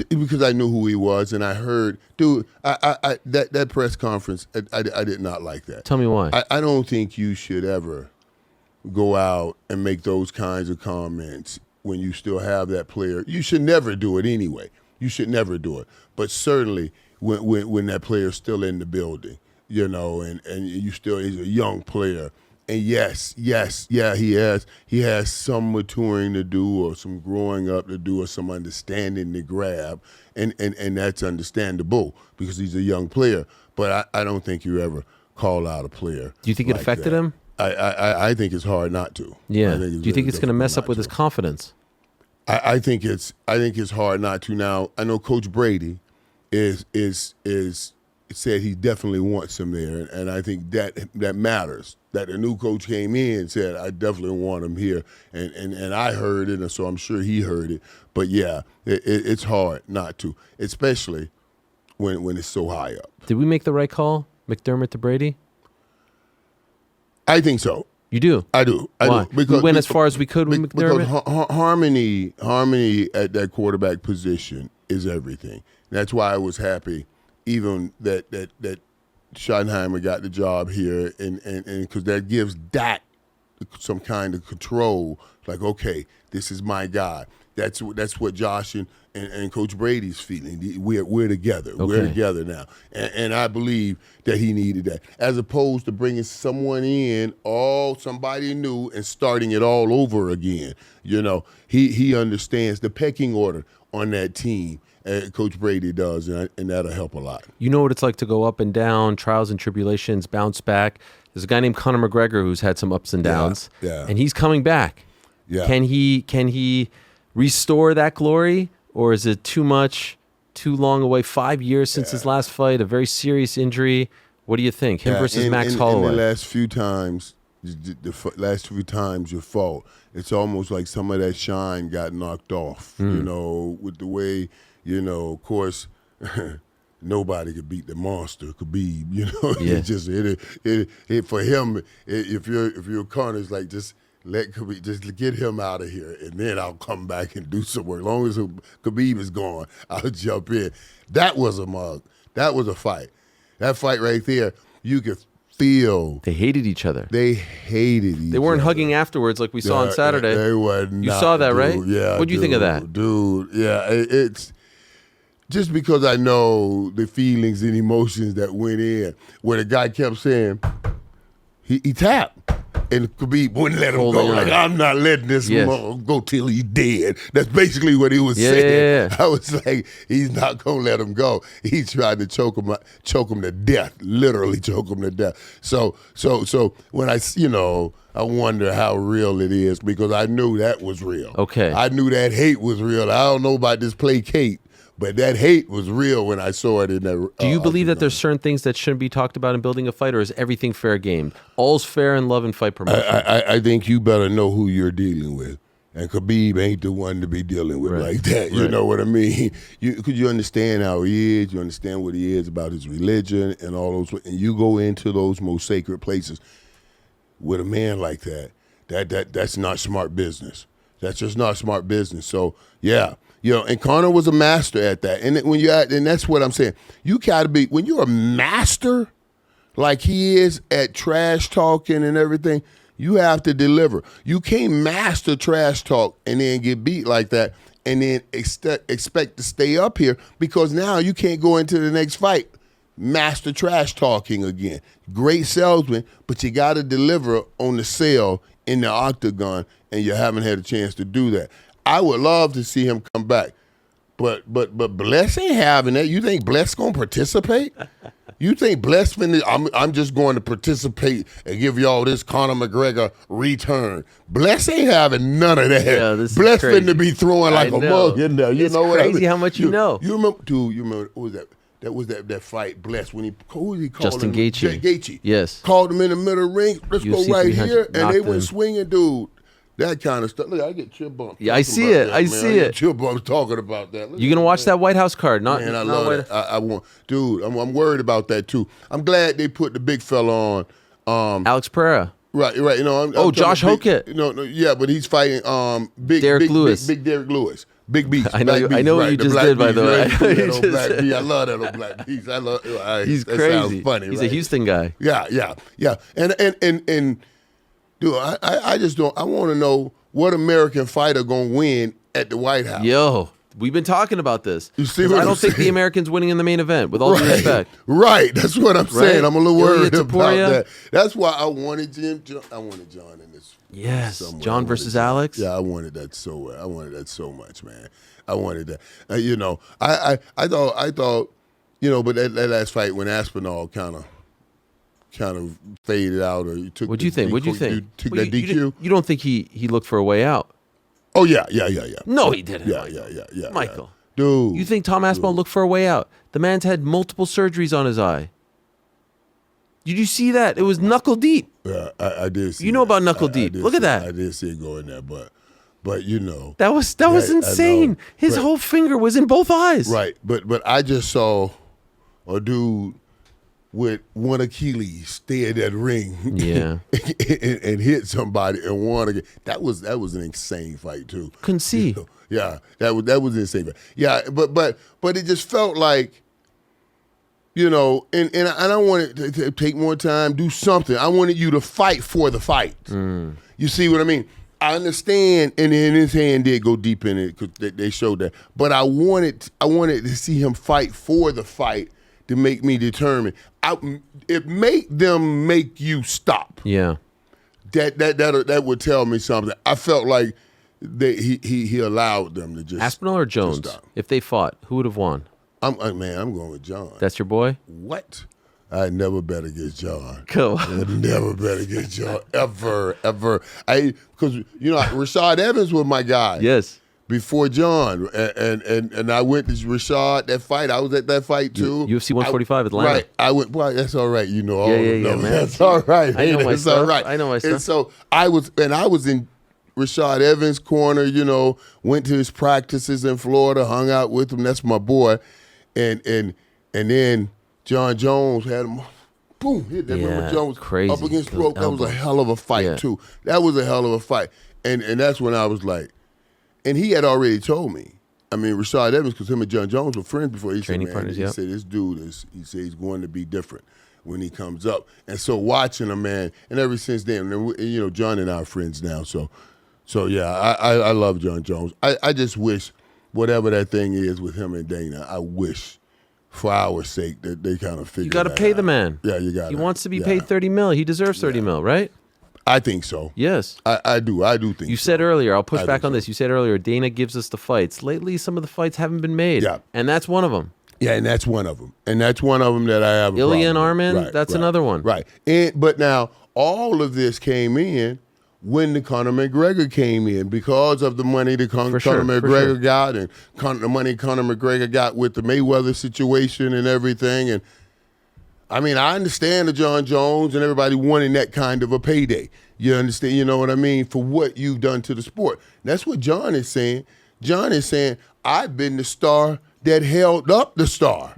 Because I knew who he was, and I heard, dude, that press conference, I did not like that. Tell me why. I don't think you should ever go out and make those kinds of comments when you still have that player. You should never do it anyway. You should never do it. But certainly when that player's still in the building, and you still, he's a young player. And yes, he has some maturing to do or some growing up to do or some understanding to grab. And that's understandable because he's a young player. But I don't think you ever call out a player. Do you think it affected him? I think it's hard not to. Yeah. Do you think it's going to mess up with his confidence? I think it's hard not to. Now I know Coach Brady is said he definitely wants him there, and I think that matters. That the new coach came in and said I definitely want him here, and I heard it, and so I'm sure he heard it. But yeah, it's hard not to, especially when it's so high up. Did we make the right call, McDermott to Brady? I think so. You do? I do. Why? Because we went as far as we could with McDermott? Because harmony at that quarterback position is everything. That's why I was happy even that Schottenheimer got the job here, and because that gives Dak some kind of control, like, okay, this is my guy. That's what Josh and Coach Brady's feeling. We're together. Okay. We're together now. And I believe that he needed that. As opposed to bringing someone in, somebody new, and starting it all over again. He understands the pecking order on that team. Coach Brady does, and that'll help a lot. You know what it's like to go up and down, trials and tribulations, bounce back. There's a guy named Conor McGregor who's had some ups and downs, and he's coming back. Yeah. Can he restore that glory, or is it too much, too long away? 5 years since his last fight, a very serious injury. What do you think? Him versus Max Holloway. In the last few times, you fall. It's almost like some of that shine got knocked off, with the way, of course, nobody could beat the monster, Khabib, It just, it for him, if you're Conor, it's like just let Khabib, just get him out of here, and then I'll come back and do some work. As long as Khabib is gone, I'll jump in. That was a mug. That was a fight. That fight right there, you could feel. They hated each other. They hated each other. They weren't hugging afterwards like we saw on Saturday. They wasn't. You saw that, right? Yeah. What'd you think of that? Dude, yeah. It's just because I know the feelings and emotions that went in, where the guy kept saying, he tapped. And Khabib wouldn't let him go. Like, I'm not letting this go till he's dead. That's basically what he was saying. Yeah. I was like, he's not going to let him go. He tried to choke him to death, literally choke him to death. So when I wonder how real it is, because I knew that was real. Okay. I knew that hate was real. I don't know about this placate, but that hate was real when I saw it in that. Do you believe that there's certain things that shouldn't be talked about in building a fight, or is everything fair game? All's fair in love and fight promotion. I think you better know who you're dealing with. And Khabib ain't the one to be dealing with like that. You know what I mean? Because you understand how he is. You understand what he is about his religion and all those. And you go into those most sacred places with a man like that. That's not smart business. That's just not smart business. So, yeah. And Conor was a master at that. And that's what I'm saying. You gotta be, when you're a master like he is at trash talking and everything, you have to deliver. You can't master trash talk and then get beat like that and then expect to stay up here, because now you can't go into the next fight master trash talking again. Great salesman, but you gotta deliver on the sale in the octagon, and you haven't had a chance to do that. I would love to see him come back, Bless ain't having that. You think Bless gonna participate? You think Bless I'm just going to participate and give y'all this Conor McGregor return. Bless ain't having none of that. Yeah, this Bless is crazy. finna be throwing like a mug in there. You know what I mean? It's crazy how much you know. You remember, dude, what was that? That was that fight, Bless, when who was he called? Justin Gaethje. Gaethje. Yes. Called him in the middle of the ring. Let's UFC go right 300, here. And they went him. swinging, dude. That kind of stuff. Look, I get chill bumps. Yeah, I see it. I get chill bumps talking about that. You gonna watch that White House card? Not, man, I not love it. I want, dude. I'm worried about that too. I'm glad they put the big fella on. Alex Pereira. Right. You know. I'm Josh Hokett. No, yeah, but he's fighting big Derek Lewis. Big Derek Lewis. Big Beast. I know. I know what you just did, by the way. I love that old Black Beast. I love. He's that crazy. Sounds funny. He's right? a Houston guy. Yeah. And dude, I just don't. I want to know what American fighter gonna win at the White House. Yo, we've been talking about this. You see I don't think the Americans winning in the main event. With all due respect. Right. That's what I'm saying. I'm a little worried Ilya about Topuria. that. That's why I wanted I wanted John in this. Yes, somewhere. John versus Alex. Yeah, I wanted that so. I wanted that so much, man. I wanted that. You know, I thought, you know, but that last fight when Aspinall kind of faded out, or you took. What'd you think? You took that DQ. You don't think he looked for a way out? Oh yeah. No, he didn't. Yeah. Michael, dude. You think Tom Aspinall looked for a way out? The man's had multiple surgeries on his eye. Did you see that? It was knuckle deep. Yeah, I did see. You know about knuckle deep. Look at that. I did see it go in there, but you know. That was insane. His whole finger was in both eyes. Right, but I just saw a dude with one Achilles stay in that ring, yeah, and hit somebody and won again. That was an insane fight too. Couldn't see. You know? Yeah, that was an insane fight. Yeah, but it just felt like, you know, and I wanted to take more time, do something. I wanted you to fight for the fight. You see what I mean? I understand, and his hand did go deep in it because they showed that. But I wanted to see him fight for the fight to make me determine. It make you stop. Yeah, that would tell me something. I felt like he allowed them to just Aspinall or Jones. If they fought, who would have won? I'm going with John. That's your boy? What? I never bet against John. Cool. I never bet against John ever. Because you know Rashad Evans was my guy. Yes. Before John, and I went to Rashad that fight. I was at that fight too. UFC 145 Atlanta. Right. I went. Well, that's all right. You know all yeah, man. That's all right. I know my that's stuff. all right. I know my stuff. And so I was in Rashad Evans' corner. You know, went to his practices in Florida, hung out with him. That's my boy. And then John Jones had him, boom, hit that. Remember Jones crazy. Up against the rope. That was a hell of a fight too. That was a hell of a fight. And that's when I was like, and he had already told me. I mean, Rashad Evans, because him and John Jones were friends before. He Training said, partners, he said, this dude he's going to be different when he comes up. And so watching him, man, and ever since then, you know, John and I are friends now. So yeah, I love John Jones. I just wish whatever that thing is with him and Dana, I wish for our sake that they kind of figure. You got to pay the man. Yeah, you got. He wants to be paid $30 million. He deserves $30 million, right? I think so. Yes. I do think you so. said earlier, I'll push back on this. You said earlier, Dana gives us the fights. Lately, some of the fights haven't been made. Yeah. And that's one of them. Yeah, and that's one of them. And that's one of them that I have a problem Ilya and Armin, with. that's another one. Right. But now, all of this came in when the Conor McGregor came in because of the money that Conor McGregor got and the money Conor McGregor got with the Mayweather situation and everything. And I mean, I understand the John Jones and everybody wanting that kind of a payday. You understand? You know what I mean? For what you've done to the sport. That's what John is saying. John is saying, I've been the star that held up the star.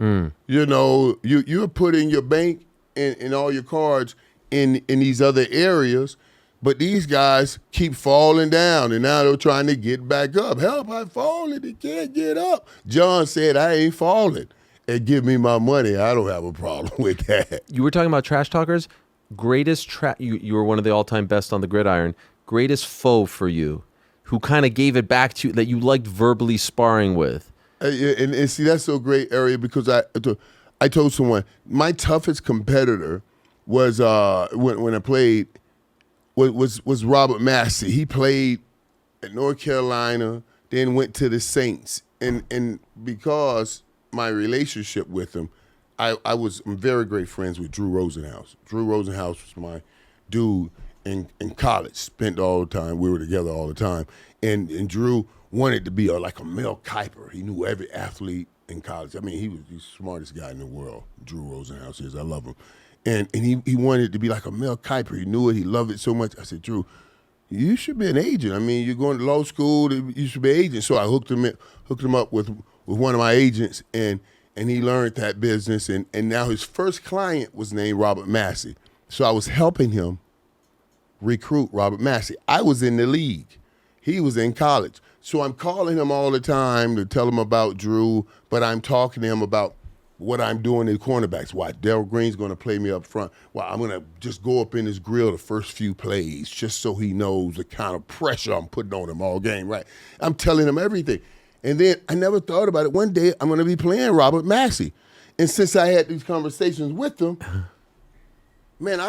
You know, you're putting your bank and all your cards in these other areas, but these guys keep falling down, and now they're trying to get back up. Help, I'm falling. They can't get up. John said, I ain't falling. And give me my money. I don't have a problem with that. You were talking about trash talkers. Greatest you were one of the all-time best on the gridiron. Greatest foe for you, who kind of gave it back to you that you liked verbally sparring with. And see, that's so great, Ariel, because I told someone my toughest competitor was when I played was Robert Massey. He played at North Carolina, then went to the Saints because my relationship with him, I'm very great friends with Drew Rosenhaus. Drew Rosenhaus was my dude in college. Spent all the time. We were together all the time. And Drew wanted to be like a Mel Kiper. He knew every athlete in college. I mean, he was the smartest guy in the world. Drew Rosenhaus is. I love him. And he wanted to be like a Mel Kiper. He knew it. He loved it so much. I said, Drew, you should be an agent. I mean, you're going to law school. You should be an agent. So I hooked him up with one of my agents, and he learned that business. And now his first client was named Robert Massey. So I was helping him recruit Robert Massey. I was in the league. He was in college. So I'm calling him all the time to tell him about Drew, but I'm talking to him about what I'm doing in cornerbacks. Why Darryl Green's going to play me up front. Well, I'm going to just go up in his grill the first few plays just so he knows the kind of pressure I'm putting on him all game, right? I'm telling him everything. And then I never thought about it. One day I'm going to be playing Robert Massey. And since I had these conversations with him, man,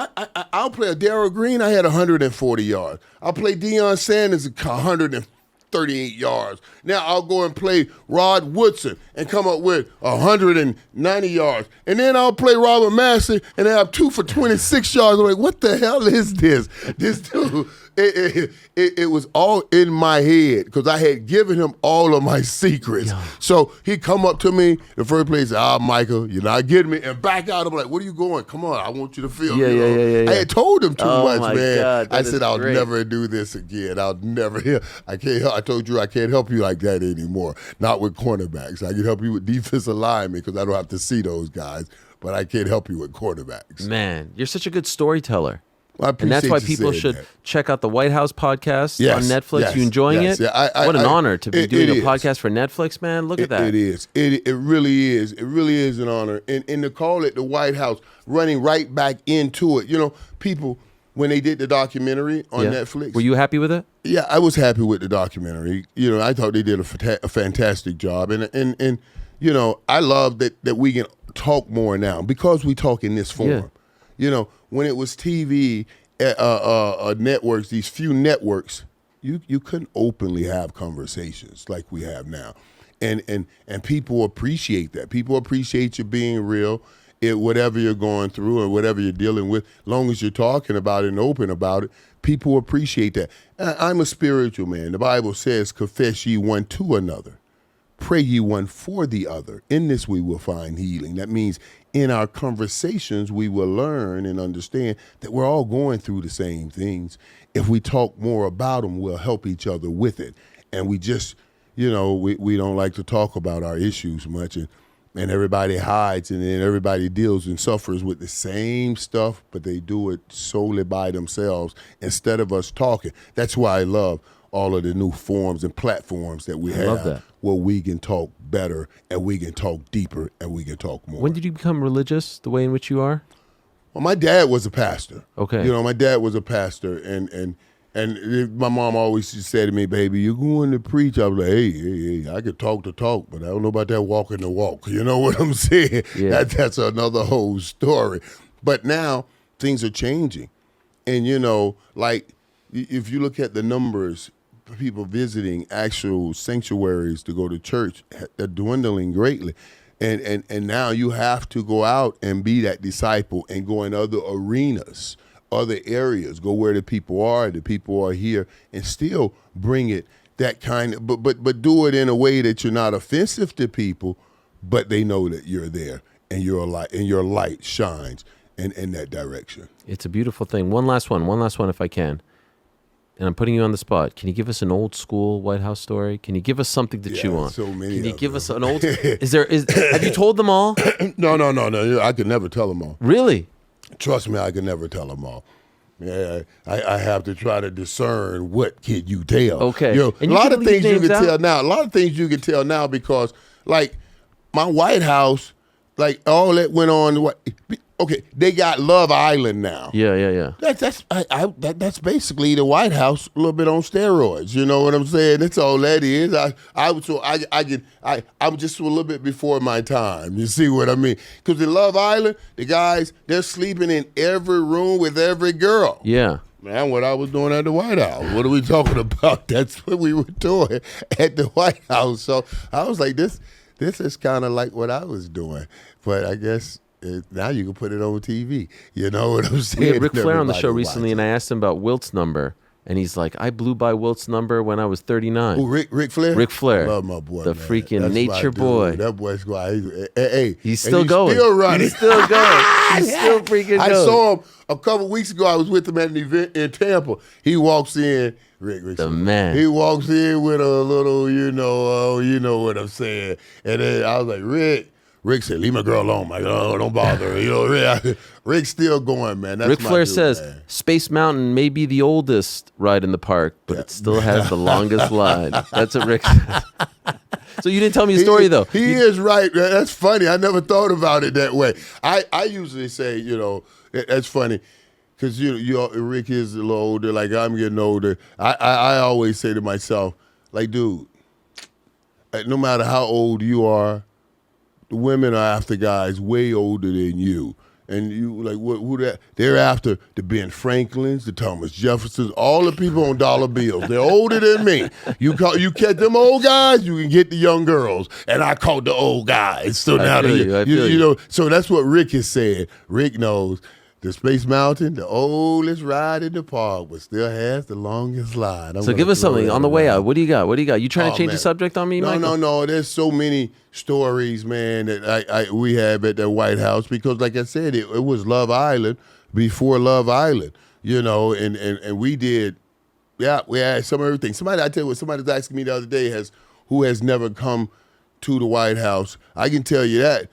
I'll play a Darryl Green. I had 140 yards. I'll play Deion Sanders 138 yards. Now I'll go and play Rod Woodson and come up with 190 yards. And then I'll play Robert Massey and have 2 for 26 yards. I'm like, what the hell is this? This dude, it was all in my head because I had given him all of my secrets. Yeah. So he come up to me, the first place, Michael, you're not getting me. And back out, I'm like, where are you going? Come on, I want you to feel me. Yeah. I had told him too much, man. God, I said, I'll never do this again. I'll never. I told you I can't help you like that anymore. Not with cornerbacks. I can help you with defensive linemen because I don't have to see those guys. But I can't help you with quarterbacks. Man, you're such a good storyteller. Well, and that's why people should check out the White House podcast on Netflix. Yes, you enjoying it? Yeah, what an honor to be doing a podcast for Netflix, man. Look at that. It is. It really is. It really is an honor. And to call it the White House, running right back into it. You know, people, when they did the documentary on Netflix. Were you happy with it? Yeah, I was happy with the documentary. You know, I thought they did a fantastic job. And you know, I love that we can talk more now because we talk in this form. Yeah. You know, when it was TV networks, these few networks, you couldn't openly have conversations like we have now. And people appreciate that. People appreciate you being real. Whatever you're going through or whatever you're dealing with, long as you're talking about it and open about it, people appreciate that. I'm a spiritual man. The Bible says, confess ye one to another. Pray ye one for the other. In this we will find healing. That means in our conversations, we will learn and understand that we're all going through the same things. If we talk more about them, we'll help each other with it. And we just, you know, we don't like to talk about our issues much. And everybody hides and then everybody deals and suffers with the same stuff, but they do it solely by themselves instead of us talking. That's why I love all of the new forms and platforms that we have where we can talk better and we can talk deeper and we can talk more. When did you become religious the way in which you are? Well, my dad was a pastor. Okay. You know, my dad was a pastor and my mom always said to me, baby, you're going to preach. I was like, hey, I can talk the talk, but I don't know about that walking the walk. You know what I'm saying? Yeah. That's another whole story. But now things are changing. And, you know, like if you look at the numbers, people visiting actual sanctuaries to go to church, they're dwindling greatly. And now you have to go out and be that disciple and go in other arenas, other areas, go where the people are here, and still bring it that kind of, but do it in a way that you're not offensive to people, but they know that you're there and you're a light, and your light shines in that direction. It's a beautiful thing. One last one if I can. And I'm putting you on the spot. Can you give us an old school White House story? Can you give us something to chew on? So many. Can you give us an old? Have you told them all? No. I could never tell them all. Really? Trust me, I could never tell them all. Yeah, I have to try to discern what can you tell. Okay. You know, a lot of things you can tell now. A lot of things you can tell now because, like, my White House, like all that went on. Okay, they got Love Island now. Yeah. That's basically the White House a little bit on steroids. You know what I'm saying? That's all that is. I'm just a little bit before my time. You see what I mean? Because in Love Island, the guys, they're sleeping in every room with every girl. Yeah. Man, what I was doing at the White House. What are we talking about? That's what we were doing at the White House. So I was like, this is kind of like what I was doing. But I guess now you can put it on TV. You know what I'm saying? We had Ric Flair on the show recently, and I asked him about Wilt's number. And he's like, I blew by Wilt's number when I was 39. Who, Ric Flair? Ric Flair. I love my boy, the man. freaking That's nature boy. That boy's going. Hey, he's still going. Still running. He's still going. He's still freaking going. I saw him a couple weeks ago. I was with him at an event in Tampa. He walks in. Rick, the man. He walks in with a little, you know what I'm saying. And then I was like, Rick said, leave my girl alone, Mike. Oh, don't bother her. You know, Rick's still going, man. That's Ric Flair says, man. Space Mountain may be the oldest ride in the park, but it still has the longest line. That's what Rick says. So you didn't tell me a story, though. He is right, man. That's funny. I never thought about it that way. I usually say, that's funny. Because Rick is a little older, like I'm getting older. I always say to myself, like, dude, no matter how old you are, the women are after guys way older than you. And you like who that? They're after the Ben Franklins, the Thomas Jeffersons, all the people on dollar bills. They're older than me. You catch them old guys, you can get the young girls. And I caught the old guys. So now you know. So that's what Rick has said. Rick knows. The Space Mountain, the oldest ride in the park, but still has the longest line. So give us something on the way out. What do you got? You trying to change the subject on me, Michael? No. There's so many stories, man, that we have at the White House because, like I said, it was Love Island before Love Island, and we did, we had some of everything. I tell you what, somebody was asking me the other day who has never come to the White House. I can tell you that.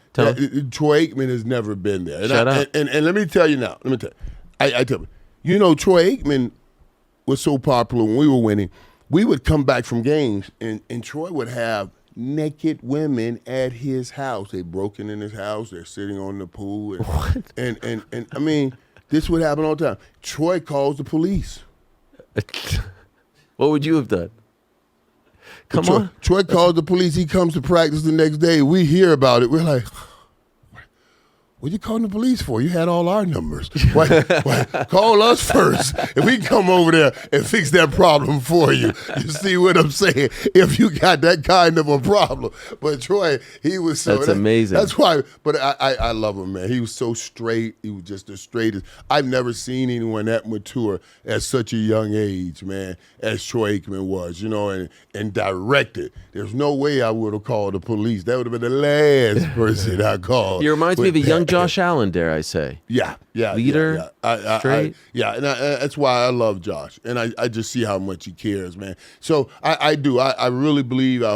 Troy Aikman has never been there. And Shut up. And let me tell you now. I tell you. Troy Aikman was so popular when we were winning. We would come back from games, and Troy would have naked women at his house. They broke in his house. They're sitting on the pool. What? And I mean, this would happen all the time. Troy calls the police. What would you have done? Come on. Troy calls the police. He comes to practice the next day. We hear about it. We're like, what you calling the police for? You had all our numbers. Why, call us first. If we come over there and fix that problem for you. You see what I'm saying? If you got that kind of a problem. But Troy, he was so... That's amazing. That's why... But I love him, man. He was so straight. He was just the straightest. I've never seen anyone that mature at such a young age, man, as Troy Aikman was, and directed. There's no way I would have called the police. That would have been the last person I called. He reminds me of a young Josh Allen, dare I say. Yeah. Leader, straight. And that's why I love Josh. And I just see how much he cares, man. So I do. I really believe, I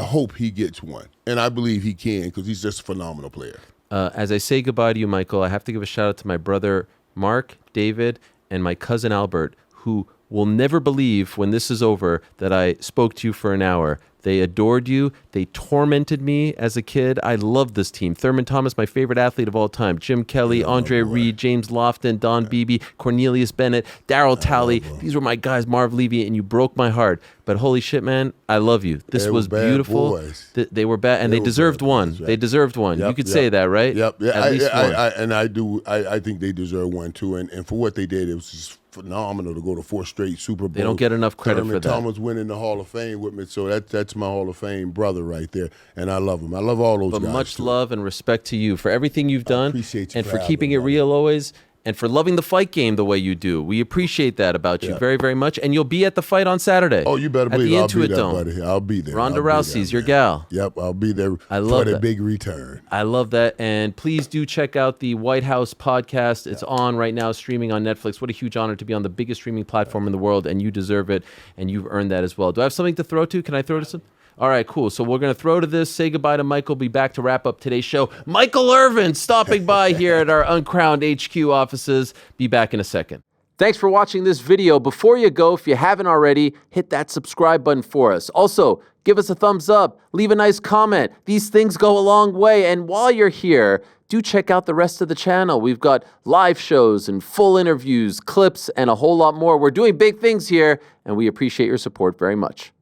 hope he gets one. And I believe he can because he's just a phenomenal player. As I say goodbye to you, Michael, I have to give a shout out to my brother, Mark, David, and my cousin, Albert, who will never believe when this is over that I spoke to you for an hour. They adored you. They tormented me as a kid. I love this team. Thurman Thomas, my favorite athlete of all time. Jim Kelly, Andre Reed, James Lofton, Don Beebe, Cornelius Bennett, Darryl Talley. These were my guys, Marv Levy, and you broke my heart. But holy shit, man, I love you. This was beautiful. Boys. They were bad, and they deserved one. Right. They deserved one. You could say that, right? Yep. Yeah, At least one. I do. I think they deserve one too. And for what they did, it was just phenomenal to go to 4 straight Super Bowls. They don't get enough credit for that. Thomas winning the Hall of Fame with me, so that's my Hall of Fame brother right there, and I love him. I love all those guys. But much love and respect to you for everything you've done, appreciate you and for keeping it real always, and for loving the fight game the way you do. We appreciate that about you very, very much, and you'll be at the fight on Saturday. Oh, you better believe I'll be there, buddy. I'll be there. Ronda Rousey's your gal. Yep, I'll be there for the big return. I love that, and please do check out the White House podcast. It's on right now, streaming on Netflix. What a huge honor to be on the biggest streaming platform in the world, and you deserve it, and you've earned that as well. Do I have something to throw to? Can I throw to some? All right, cool. So we're going to throw to this, say goodbye to Michael, be back to wrap up today's show. Michael Irvin stopping by here at our Uncrowned HQ offices. Be back in a second. Thanks for watching this video. Before you go, if you haven't already, hit that subscribe button for us. Also, give us a thumbs up, leave a nice comment. These things go a long way. And while you're here, do check out the rest of the channel. We've got live shows and full interviews, clips, and a whole lot more. We're doing big things here, and we appreciate your support very much.